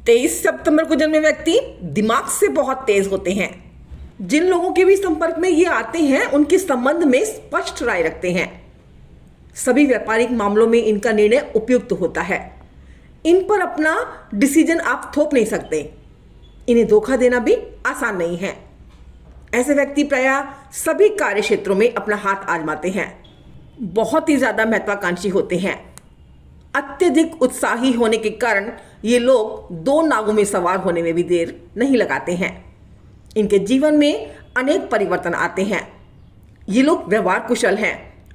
23 सितंबर को जन्मे व्यक्ति दिमाग से बहुत तेज होते हैं। जिन लोगों के भी संपर्क में ये आते हैं उनके संबंध में स्पष्ट राय रखते हैं। सभी व्यापारिक मामलों में इनका निर्णय उपयुक्त होता है। इन पर अपना डिसीजन आप थोप नहीं सकते। इन्हें धोखा देना भी आसान नहीं है। ऐसे व्यक्ति प्रायः सभी कार्य क्षेत्रों में अपना हाथ आजमाते हैं। बहुत ही ज्यादा महत्वाकांक्षी होते हैं। अत्यधिक उत्साही होने के कारण ये लोग दो नावों में सवार होने में भी देर नहीं लगाते हैं। इनके जीवन में अनेक परिवर्तन आते हैं। ये लोग व्यवहार कुशल हैं,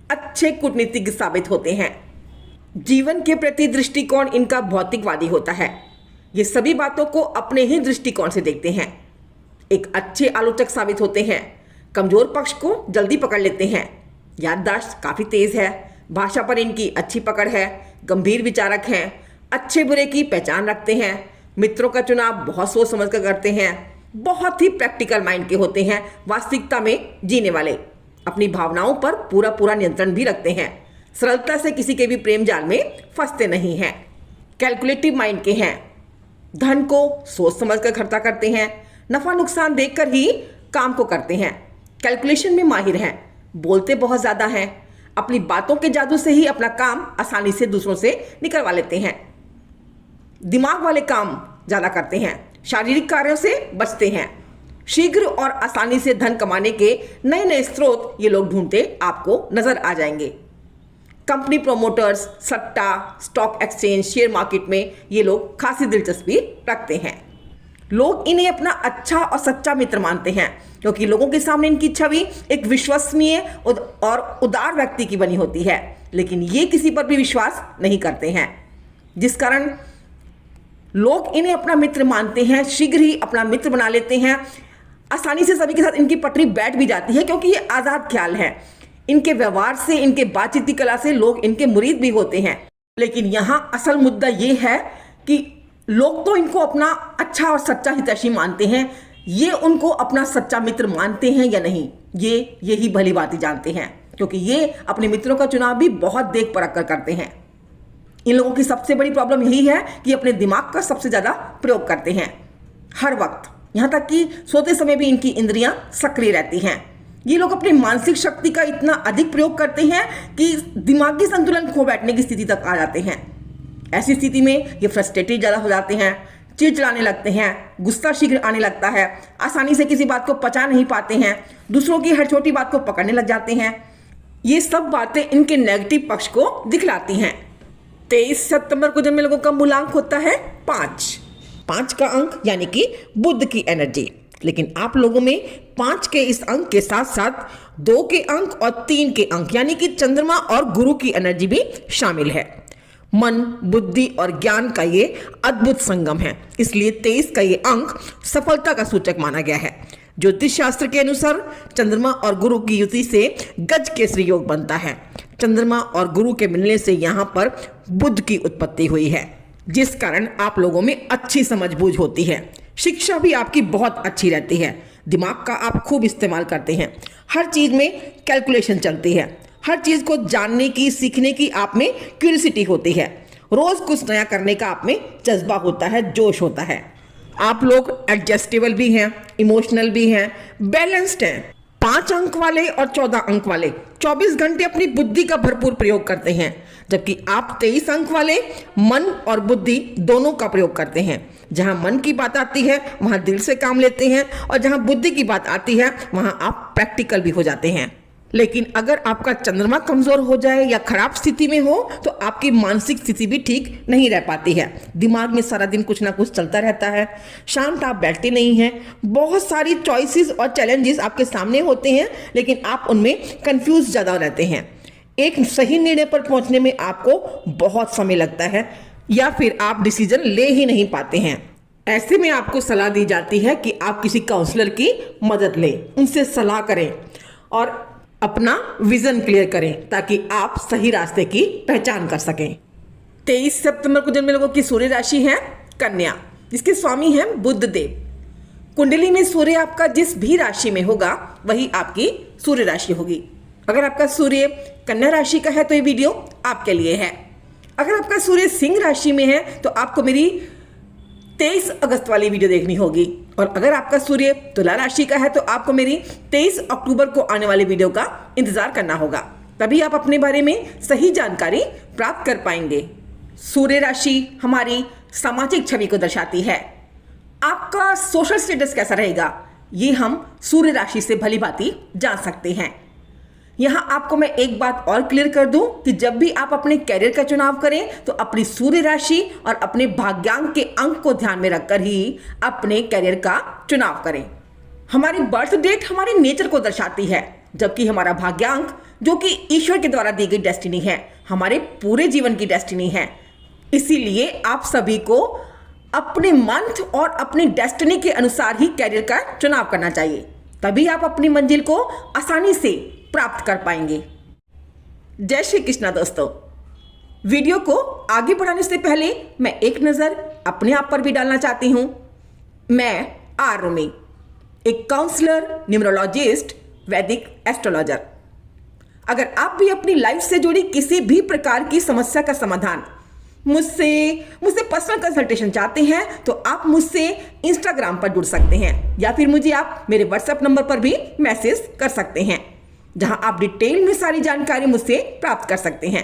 अच्छे कूटनीतिज्ञ साबित होते हैं। जीवन के प्रति दृष्टिकोण इनका भौतिकवादी होता है। ये सभी बातों को अपने ही दृष्टिकोण से देखते हैं। एक अच्छे आलोचक साबित होते हैं। कमजोर पक्ष को जल्दी पकड़ लेते हैं। याददाश्त काफी तेज है। भाषा पर इनकी अच्छी पकड़ है। गंभीर विचारक हैं। अच्छे बुरे की पहचान रखते हैं। मित्रों का चुनाव बहुत सोच समझ कर करते हैं। बहुत ही प्रैक्टिकल माइंड के होते हैं। वास्तविकता में जीने वाले। अपनी भावनाओं पर पूरा पूरा नियंत्रण भी रखते हैं। सरलता से किसी के भी प्रेम जाल में फंसते नहीं हैं। कैलकुलेटिव माइंड के हैं। धन को सोच समझ कर खर्चा करते हैं। नफा नुकसान देखकर ही काम को करते हैं। कैलकुलेशन में माहिर हैं। बोलते बहुत ज्यादा हैं। अपनी बातों के जादू से ही अपना काम आसानी से दूसरों से निकलवा लेते हैं। दिमाग वाले काम ज्यादा करते हैं। शारीरिक कार्यों से बचते हैं। शीघ्र और आसानी से धन कमाने के नए नए स्रोत ये लोग ढूंढते आपको नजर आ जाएंगे। कंपनी प्रोमोटर्स, सट्टा, स्टॉक एक्सचेंज, शेयर मार्केट में ये लोग खासी दिलचस्पी रखते हैं। लोग इन्हें अपना अच्छा और सच्चा मित्र मानते हैं क्योंकि लोगों के सामने इनकी छवि एक विश्वसनीय और उदार व्यक्ति की बनी होती है। लेकिन ये किसी पर भी विश्वास नहीं करते हैं, जिस कारण लोग इन्हें अपना मित्र मानते हैं। शीघ्र ही अपना मित्र बना लेते हैं। आसानी से सभी के साथ इनकी पटरी बैठ भी जाती है क्योंकि ये आजाद ख्याल है। इनके व्यवहार से, इनके बातचीत की कला से लोग इनके मुरीद भी होते हैं। लेकिन यहाँ असल मुद्दा ये है कि लोग तो इनको अपना अच्छा और सच्चा हितैषी मानते हैं। ये उनको अपना सच्चा मित्र मानते हैं या नहीं, ये यही भली बात ही जानते हैं क्योंकि ये अपने मित्रों का चुनाव भी बहुत देख परख कर करते हैं। इन लोगों की सबसे बड़ी प्रॉब्लम यही है कि अपने दिमाग का सबसे ज्यादा प्रयोग करते हैं हर वक्त। यहाँ तक कि सोते समय भी इनकी इंद्रियां सक्रिय रहती हैं। ये लोग अपनी मानसिक शक्ति का इतना अधिक प्रयोग करते हैं कि दिमागी संतुलन खो बैठने की स्थिति तक आ जाते हैं। ऐसी स्थिति में ये फ्रस्ट्रेटेड ज़्यादा हो जाते हैं, चिड़चिड़ाने लगते हैं, गुस्सा शीघ्र आने लगता है, आसानी से किसी बात को पचा नहीं पाते हैं, दूसरों की हर छोटी बात को पकड़ने लग जाते हैं। ये सब बातें इनके नेगेटिव पक्ष को दिखलाती हैं। 23 सितंबर को जन्मे लोगों का मूलांक होता है 5। 5 का अंक यानी कि बुध की एनर्जी। लेकिन आप लोगों में 5 के इस अंक के साथ साथ 2 के अंक और 3 के अंक यानी कि चंद्रमा और गुरु की एनर्जी भी शामिल है। मन, बुद्धि और ज्ञान का ये अद्भुत संगम है। इसलिए 23 का ये अंक सफलता का सूचक माना गया है। ज्योतिष शास्त्र के अनुसार चंद्रमा और गुरु की युति से गज केसरी योग बनता है। चंद्रमा और गुरु के मिलने से यहाँ पर बुध की उत्पत्ति हुई है, जिस कारण आप लोगों में अच्छी समझबूझ होती है। शिक्षा भी आपकी बहुत अच्छी रहती है। दिमाग का आप खूब इस्तेमाल करते हैं। हर चीज में कैलकुलेशन चलती है। हर चीज को जानने की, सीखने की आप में क्यूरियोसिटी होती है। रोज कुछ नया करने का आप में जज्बा होता है, जोश होता है। आप लोग एडजस्टेबल भी हैं, इमोशनल भी हैं, बैलेंस्ड हैं। 5 अंक वाले और 14 अंक वाले 24 घंटे अपनी बुद्धि का भरपूर प्रयोग करते हैं, जबकि आप 23 अंक वाले मन और बुद्धि दोनों का प्रयोग करते हैं। जहां मन की बात आती है वहां दिल से काम लेते हैं और जहां बुद्धि की बात आती है वहां आप प्रैक्टिकल भी हो जाते हैं। लेकिन अगर आपका चंद्रमा कमजोर हो जाए या खराब स्थिति में हो तो आपकी मानसिक स्थिति भी ठीक नहीं रह पाती है। दिमाग में सारा दिन कुछ ना कुछ चलता रहता है। शांत आप बैठते नहीं हैं। बहुत सारी चॉइसेस और चैलेंजेस आपके सामने होते हैं, लेकिन आप उनमें कंफ्यूज ज़्यादा रहते हैं। एक सही निर्णय पर पहुंचने में आपको बहुत समय लगता है या फिर आप डिसीजन ले ही नहीं पाते हैं। ऐसे में आपको सलाह दी जाती है कि आप किसी काउंसलर की मदद लें, उनसे सलाह करें और अपना विजन क्लियर करें ताकि आप सही रास्ते की पहचान कर सकें। 23 सितंबर को जन्मे लोगों की सूर्य राशि है कन्या, जिसके स्वामी हैं बुध देव। कुंडली में सूर्य आपका जिस भी राशि में होगा वही आपकी सूर्य राशि होगी। अगर आपका सूर्य कन्या राशि का है तो ये वीडियो आपके लिए है। अगर आपका सूर्य सिंह राशि में है तो आपको मेरी 23 अगस्त वाली वीडियो देखनी होगी। और अगर आपका सूर्य तुला राशि का है तो आपको मेरी 23 अक्टूबर को आने वाली वीडियो का इंतजार करना होगा, तभी आप अपने बारे में सही जानकारी प्राप्त कर पाएंगे। सूर्य राशि हमारी सामाजिक छवि को दर्शाती है। आपका सोशल स्टेटस कैसा रहेगा ये हम सूर्य राशि से भली भांति जान सकते हैं। यहां आपको मैं एक बात और क्लियर कर दूं कि जब भी आप अपने कैरियर का चुनाव करें तो अपनी सूर्य राशि और अपने भाग्यांक के अंक को ध्यान में रखकर ही अपने कैरियर का चुनाव करें। हमारी बर्थ डेट हमारे नेचर को दर्शाती है, जबकि हमारा भाग्यांक जो कि ईश्वर के द्वारा दी गई डेस्टिनी है, हमारे पूरे जीवन की डेस्टिनी है। इसीलिए आप सभी को अपने मंथ और अपनी डेस्टिनी के अनुसार ही कैरियर का चुनाव करना चाहिए, तभी आप अपनी मंजिल को आसानी से प्राप्त कर पाएंगे। जय श्री कृष्णा दोस्तों। वीडियो को आगे बढ़ाने से पहले मैं एक नजर अपने आप पर भी डालना चाहती हूं। मैं आर रूमी, एक काउंसलर, न्यूमरोलॉजिस्ट, वैदिक एस्ट्रोलॉजर। अगर आप भी अपनी लाइफ से जुड़ी किसी भी प्रकार की समस्या का समाधान मुझसे पर्सनल कंसल्टेशन चाहते हैं तो आप मुझसे इंस्टाग्राम पर जुड़ सकते हैं, या फिर मुझे आप मेरे व्हाट्सएप नंबर पर भी मैसेज कर सकते हैं, जहां आप डिटेल में सारी जानकारी मुझसे प्राप्त कर सकते हैं।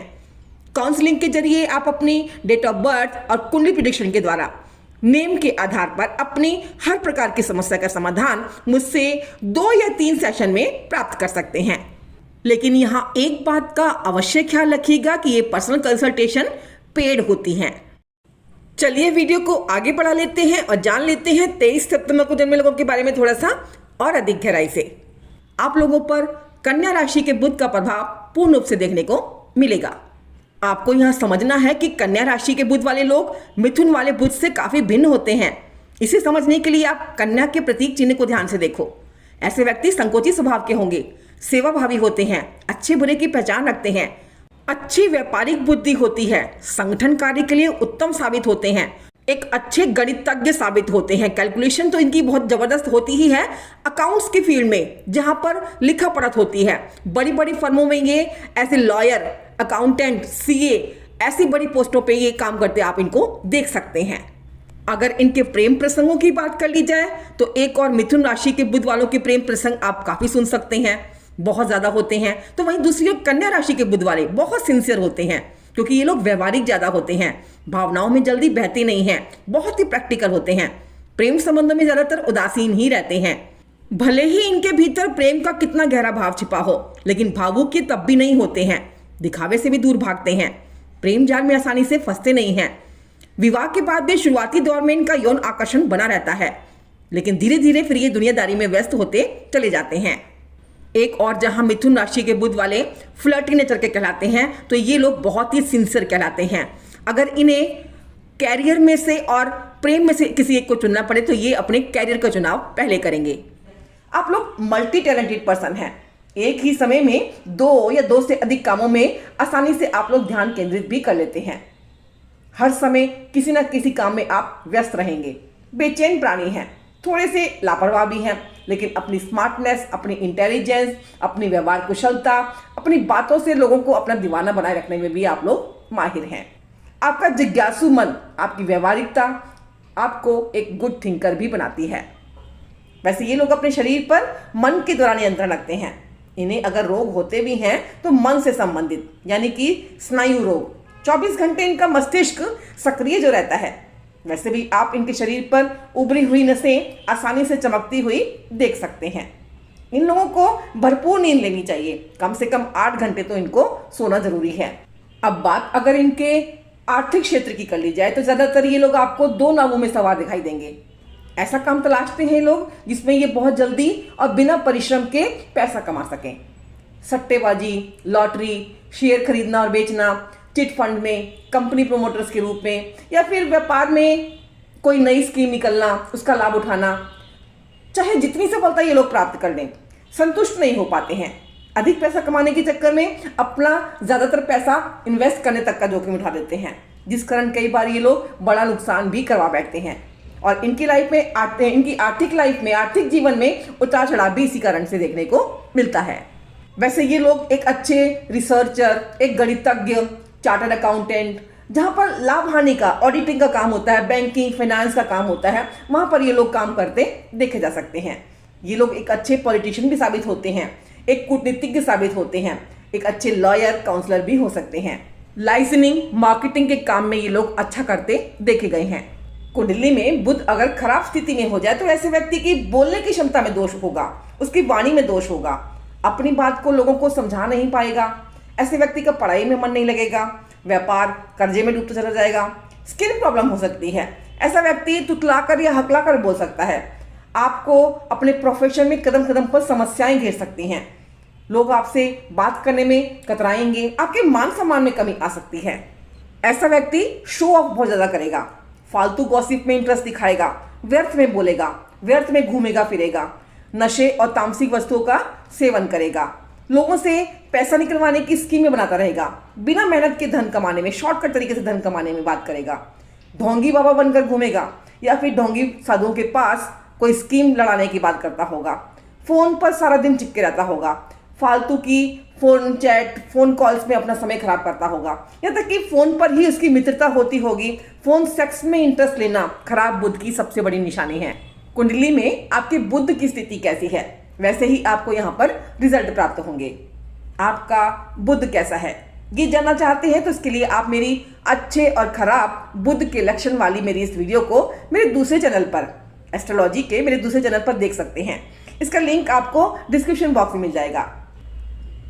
काउंसलिंग के जरिए आप अपनी डेट ऑफ बर्थ और कुंडली प्रेडिक्शन के द्वारा नेम के आधार पर अपनी हर प्रकार की समस्या का समाधान मुझसे 2 या 3 सेशन में प्राप्त कर सकते हैं। लेकिन यहां एक बात का अवश्य ख्याल रखिएगा कि ये पर्सनल कंसल्टेशन पेड होती हैं। चलिए वीडियो को आगे बढ़ा लेते हैं और जान लेते हैं 23 सितंबर को जन्मे लोगों के बारे में थोड़ा सा और अधिक गहराई से। आप लोगों पर कन्या राशि के बुध का प्रभाव पूर्ण रूप से देखने को मिलेगा। आपको यहां समझना है कि कन्या राशि के बुध वाले लोग मिथुन वाले बुध से काफी भिन्न होते हैं। इसे समझने के लिए आप कन्या के प्रतीक चिन्ह को ध्यान से देखो। ऐसे व्यक्ति संकोची स्वभाव के होंगे, सेवाभावी होते हैं, अच्छे बुरे की पहचान रखते हैं, अच्छी व्यापारिक बुद्धि होती है, संगठन कार्य के लिए उत्तम साबित होते हैं, एक अच्छे गणितज्ञ साबित होते हैं। कैलकुलेशन तो इनकी बहुत जबरदस्त होती ही है। अकाउंट्स की फील्ड में जहां पर लिखा पढ़त होती है, बड़ी बड़ी फर्मों में ये ऐसे लॉयर, अकाउंटेंट, सीए ऐसी बड़ी पोस्टों पे ये काम करते आप इनको देख सकते हैं। अगर इनके प्रेम प्रसंगों की बात कर ली जाए तो एक और मिथुन राशि के बुध वालों के प्रेम प्रसंग आप काफी सुन सकते हैं, बहुत ज्यादा होते हैं। तो वहीं दूसरी ओर कन्या राशि के बुध वाले बहुत सिंसियर होते हैं, क्योंकि ये लोग व्यवहारिक ज्यादा होते हैं, भावनाओं में जल्दी बहते नहीं हैं, बहुत ही प्रैक्टिकल होते हैं, प्रेम संबंधों में ज्यादातर उदासीन ही रहते हैं। भले ही इनके भीतर प्रेम का कितना गहरा भाव छिपा हो, लेकिन भावुक ये तब भी नहीं होते हैं, दिखावे से भी दूर भागते हैं, प्रेम जाल में आसानी से फंसते नहीं हैं। विवाह के बाद भी शुरुआती दौर में इनका यौन आकर्षण बना रहता है, लेकिन धीरे धीरे फिर ये दुनियादारी में व्यस्त होते चले जाते हैं। एक और जहां मिथुन राशि के बुध वाले फ्लर्टी नेचर के कहलाते हैं, तो ये लोग बहुत ही सिंसियर कहलाते हैं। अगर इन्हें कैरियर में से और प्रेम में से किसी एक को चुनना पड़े तो ये अपने कैरियर का चुनाव पहले करेंगे। आप लोग मल्टी टैलेंटेड पर्सन हैं, एक ही समय में 2 या 2 से अधिक कामों में आसानी से आप लोग ध्यान केंद्रित भी कर लेते हैं। हर समय किसी न किसी काम में आप व्यस्त रहेंगे। बेचैन प्राणी हैं, थोड़े से लापरवाह भी हैं, लेकिन अपनी स्मार्टनेस, अपनी इंटेलिजेंस, अपनी व्यवहार कुशलता, अपनी बातों से लोगों को अपना दीवाना बनाए रखने में भी आप लोग माहिर हैं। आपका जिज्ञासु मन, आपकी व्यवहारिकता आपको एक गुड थिंकर भी बनाती है। वैसे ये लोग अपने शरीर पर मन के द्वारा नियंत्रण रखते हैं। इन्हें अगर रोग होते भी हैं तो मन से संबंधित, यानी कि स्नायु रोग। 24 घंटे इनका मस्तिष्क सक्रिय जो रहता है। वैसे भी आप इनके शरीर पर उभरी हुई नसें आसानी से चमकती हुई देख सकते हैं। इन लोगों को भरपूर नींद लेनी चाहिए, कम से कम 8 घंटे तो इनको सोना जरूरी है। अब बात अगर इनके आर्थिक क्षेत्र की कर ली जाए तो ज्यादातर ये लोग आपको 2 नावों में सवार दिखाई देंगे। ऐसा काम तलाशते हैं लोग जिसमें ये बहुत जल्दी और बिना परिश्रम के पैसा कमा सकें। सट्टेबाजी, लॉटरी, शेयर खरीदना और बेचना, चिट फंड में, कंपनी प्रोमोटर्स के रूप में, या फिर व्यापार में कोई नई स्कीम निकलना, उसका लाभ उठाना। चाहे जितनी सफलता ये लोग प्राप्त कर लें, संतुष्ट नहीं हो पाते हैं। अधिक पैसा कमाने के चक्कर में अपना ज्यादातर पैसा इन्वेस्ट करने तक का जोखिम उठा देते हैं, जिस कारण कई बार ये लोग बड़ा नुकसान भी करवा बैठते हैं। और इनकी लाइफ में इनकी आर्थिक लाइफ में, आर्थिक जीवन में उतार चढ़ाव भी इसी कारण से देखने को मिलता है। वैसे ये लोग एक अच्छे रिसर्चर, एक गणितज्ञ, चार्टर्ड अकाउंटेंट, जहां पर लाभ हानि का, ऑडिटिंग का काम होता है, बैंकिंग फाइनेंस का काम होता है, वहां पर ये लोग काम करते देखे जा सकते हैं। ये लोग एक अच्छे पॉलिटिशियन भी साबित होते हैं, एक कूटनीतिज्ञ साबित होते हैं, एक अच्छे लॉयर काउंसलर भी हो सकते हैं। लाइसेंसिंग मार्केटिंग के काम में ये लोग अच्छा करते देखे गए हैं। कुंडली में बुध अगर खराब स्थिति में हो जाए तो ऐसे व्यक्ति की बोलने की क्षमता में दोष होगा, उसकी वाणी में दोष होगा, अपनी बात को लोगों को समझा नहीं पाएगा। ऐसे व्यक्ति का पढ़ाई में मन नहीं लगेगा, व्यापार कर्जे में डूबता चला जाएगा, स्किन प्रॉब्लम हो सकती है। ऐसा व्यक्ति तुतलाकर या हकलाकर बोल सकता है। आपको अपने प्रोफेशन में कदम कदम पर समस्याएं घेर सकती हैं। लोग आपसे बात करने में कतराएंगे, आपके मान सम्मान में कमी आ सकती है। ऐसा व्यक्ति शो ऑफ बहुत ज्यादा करेगा, फालतू गॉसिप में इंटरेस्ट दिखाएगा, व्यर्थ में बोलेगा, व्यर्थ में घूमेगा फिरेगा, नशे और तामसिक वस्तुओं का सेवन करेगा, लोगों से पैसा निकलवाने की स्कीमें बनाता रहेगा, बिना मेहनत के धन कमाने में, शॉर्टकट तरीके से धन कमाने में बात करेगा, ढोंगी बाबा बनकर घूमेगा या फिर ढोंगी साधुओं के पास कोई स्कीम लड़ाने की बात करता होगा, फोन पर सारा दिन चिपके रहता होगा, फालतू की फोन चैट, फोन कॉल्स में अपना समय खराब करता होगा, यहाँ तक कि फोन पर ही उसकी मित्रता होती होगी। फोन सेक्स में इंटरेस्ट लेना खराब बुध की सबसे बड़ी निशानी है। कुंडली में आपके बुध की स्थिति कैसी है, वैसे ही आपको यहाँ पर रिजल्ट प्राप्त होंगे। आपका बुध कैसा है ये जानना चाहते हैं तो इसके लिए आप मेरी अच्छे और खराब बुध के लक्षण वाली मेरी इस वीडियो को मेरे दूसरे चैनल पर, एस्ट्रोलॉजी के मेरे दूसरे चैनल पर देख सकते हैं। इसका लिंक आपको डिस्क्रिप्शन बॉक्स में मिल जाएगा।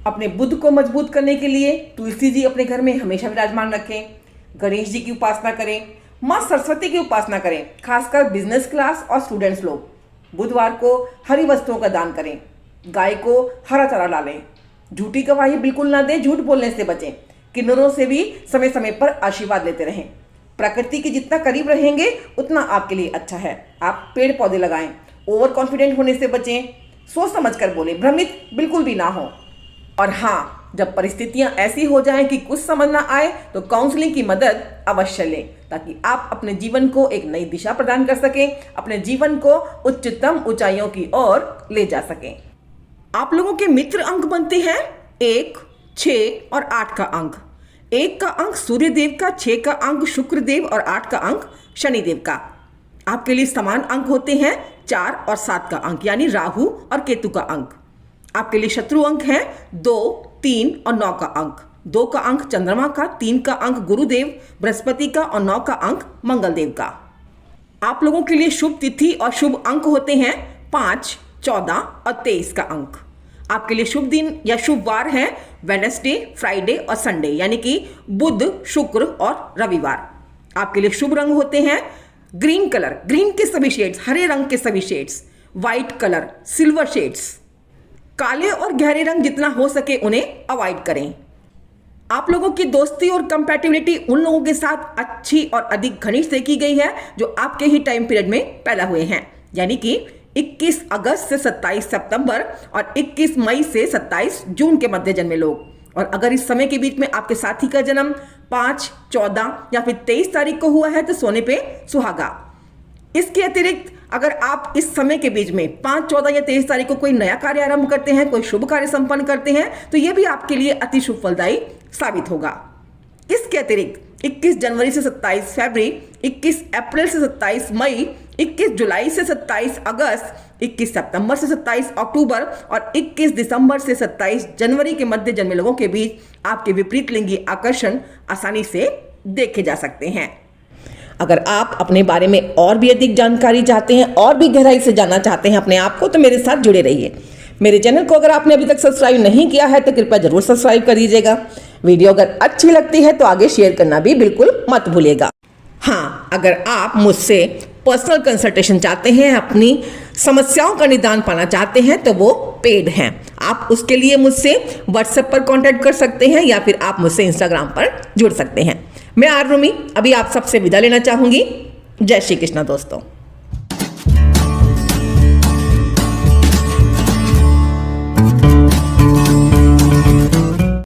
अपने बुध को मजबूत करने के लिए तुलसी जी अपने घर में हमेशा विराजमान रखें, गणेश जी की उपासना करें, माँ सरस्वती की उपासना करें। खासकर बिजनेस क्लास और स्टूडेंट्स लोग बुधवार को हरी वस्तुओं का दान करें, गाय को हरा चारा डालें, झूठी गवाही बिल्कुल ना दें, झूठ बोलने से बचें, किन्नरों से भी समय समय पर आशीर्वाद लेते रहें। प्रकृति के जितना करीब रहेंगे उतना आपके लिए अच्छा है। आप पेड़ पौधे लगाएं, ओवर कॉन्फिडेंट होने से बचें, सोच समझ कर बोले, भ्रमित बिल्कुल भी ना हो। और हाँ, जब परिस्थितियां ऐसी हो जाएं कि कुछ समझ ना आए तो काउंसलिंग की मदद अवश्य लें, ताकि आप अपने जीवन को एक नई दिशा प्रदान कर सकें, अपने जीवन को उच्चतम ऊंचाइयों की ओर ले जा सकें। आप लोगों के मित्र अंक बनते हैं 1, 6 और 8 का अंक। 1 का अंक सूर्य देव का, 6 का अंक शुक्र देव और 8 का अंक शनि देव का। आपके लिए समान अंक होते हैं 4 और 7 का अंक, यानी राहु और केतु का अंक। आपके लिए शत्रु अंक हैं 2, 3 और 9 का अंक। 2 का अंक चंद्रमा का, 3 का अंक गुरुदेव बृहस्पति का और 9 का अंक मंगल देव का। आप लोगों के लिए शुभ तिथि और शुभ अंक होते हैं 5, 14 और 23 का अंक। आपके लिए शुभ दिन या शुभ वार है वेडनेसडे, फ्राइडे और संडे, यानी कि बुध, शुक्र और रविवार। आपके लिए शुभ रंग होते हैं ग्रीन कलर, ग्रीन के सभी शेड्स, हरे रंग के सभी shades, white colour, silver shades. काले और गहरे रंग जितना हो सके उन्हें अवॉइड करें। आप लोगों की दोस्ती और कंपैटिबिलिटी उन लोगों के साथ अच्छी और अधिक घनिष्ठ देखी गई है जो आपके ही टाइम पीरियड में पैदा हुए हैं, यानी कि 21 अगस्त से 27 सितंबर और 21 मई से 27 जून के मध्य जन्मे लोग। और अगर इस समय के बीच में आपके साथी का जन्म 5, 14 या फिर 23 तारीख को हुआ है तो सोने पे सुहागा। इसके अतिरिक्त अगर आप इस समय के बीच में 5, 14 या 23 तारीख को कोई नया कार्य आरंभ करते हैं, कोई शुभ कार्य संपन्न करते हैं, तो यह भी आपके लिए अति शुभ फलदायी साबित होगा। इसके अतिरिक्त 21 जनवरी से 27 फरवरी, 21 अप्रैल से 27 मई, 21 जुलाई से 27 अगस्त, 21 सितंबर से 27 अक्टूबर और 21 दिसंबर से 27 जनवरी के मध्य जन्मे लोगों के बीच आपके विपरीत लिंगी आकर्षण आसानी से देखे जा सकते हैं। अगर आप अपने बारे में और भी अधिक जानकारी चाहते हैं और भी गहराई से जानना चाहते हैं अपने आप को, तो मेरे साथ जुड़े रहिए। मेरे चैनल को अगर आपने अभी तक सब्सक्राइब नहीं किया है तो कृपया जरूर सब्सक्राइब कर दीजिएगा। वीडियो अगर अच्छी लगती है तो आगे शेयर करना भी बिल्कुल मत भूलिएगा। हाँ, अगर आप मुझसे पर्सनल कंसल्टेशन चाहते हैं, अपनी समस्याओं का निदान पाना चाहते हैं, तो वो पेड हैं। आप उसके लिए मुझसे व्हाट्सएप पर कांटेक्ट कर सकते हैं या फिर आप मुझसे इंस्टाग्राम पर जुड़ सकते हैं। मैं आरुमि अभी आप सबसे विदा लेना चाहूंगी। जय श्री कृष्णा दोस्तों।